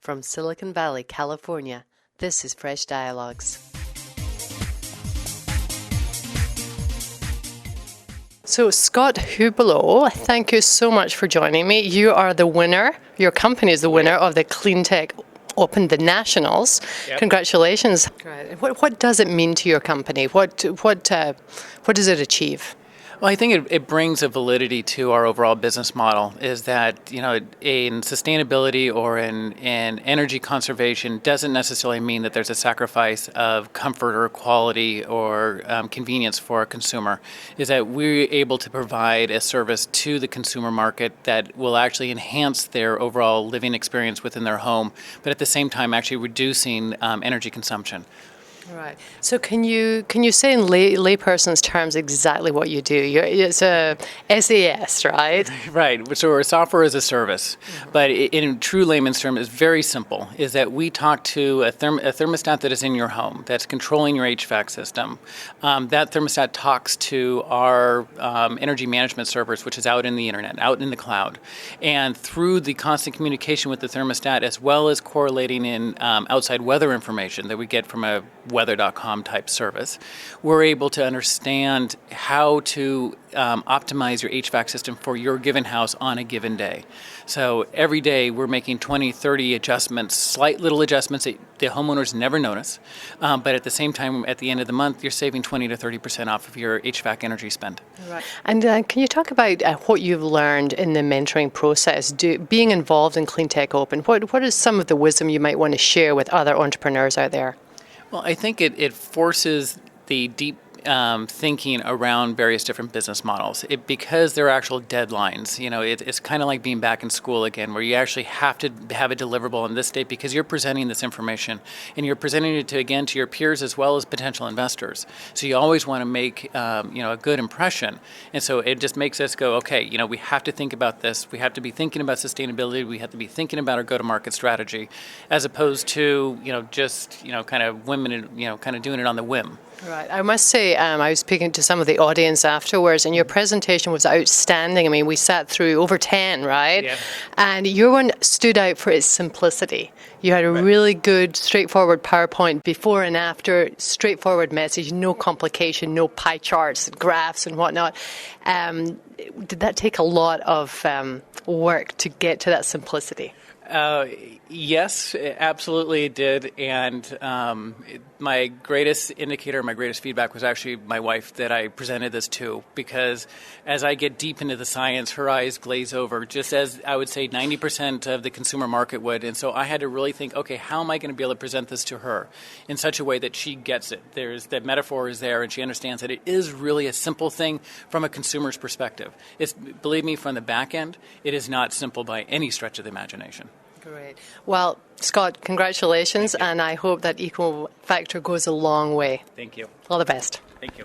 From Silicon Valley, California, this is Fresh Dialogues. So, Scott Hublou, thank you so much for joining me. You are the winner, your company is the winner of the Cleantech Open, the Nationals. Yep. Congratulations. Right. What does it mean to your company? What does it achieve? Well, I think it brings a validity to our overall business model, is that, in sustainability or in energy conservation doesn't necessarily mean that there's a sacrifice of comfort or quality or convenience for a consumer. Is that we're able to provide a service to the consumer market that will actually enhance their overall living experience within their home, but at the same time actually reducing energy consumption. Right. So can you say in layperson's terms exactly what you do? It's a SAS, right? Right. So we're software as a service, but in true layman's terms, it's very simple. Is that we talk to a thermostat that is in your home that's controlling your HVAC system. That thermostat talks to our energy management servers, which is out in the internet, out in the cloud, and through the constant communication with the thermostat, as well as correlating in outside weather information that we get from a weather.com type service, we're able to understand how to optimize your HVAC system for your given house on a given day. So every day we're making 20, 30 adjustments, slight little adjustments that the homeowners never notice, but at the same time, at the end of the month, you're saving 20 to 30% off of your HVAC energy spend. Right. And can you talk about what you've learned in the mentoring process, being involved in Cleantech Open? What is some of the wisdom you might want to share with other entrepreneurs out there? Well, I think it forces the deep thinking around various different business models. Because there are actual deadlines. It's kind of like being back in school again, where you actually have to have a deliverable on this date because you're presenting this information and you're presenting it to your peers as well as potential investors. So you always want to make a good impression, and so it just makes us go, okay, we have to think about this. We have to be thinking about sustainability. We have to be thinking about our go-to-market strategy, as opposed to just kind of women kind of doing it on the whim. Right. I must say, I was speaking to some of the audience afterwards, and your presentation was outstanding. I mean, we sat through over 10, right? Yeah. And your one stood out for its simplicity. You had a really good, straightforward PowerPoint before and after, straightforward message, no complication, no pie charts, graphs, and whatnot. Did that take a lot of work to get to that simplicity? Yes, absolutely it did. And my greatest indicator, my greatest feedback was actually my wife that I presented this to, because as I get deep into the science, her eyes glaze over, just as I would say 90% of the consumer market would. And so I had to really think, okay, how am I going to be able to present this to her in such a way that she gets it? The metaphor is there, and she understands that it is really a simple thing from a consumer's perspective. Believe me, from the back end, it is not simple by any stretch of the imagination. Great. Well, Scott, congratulations, and I hope that EcoFactor goes a long way. Thank you. All the best. Thank you.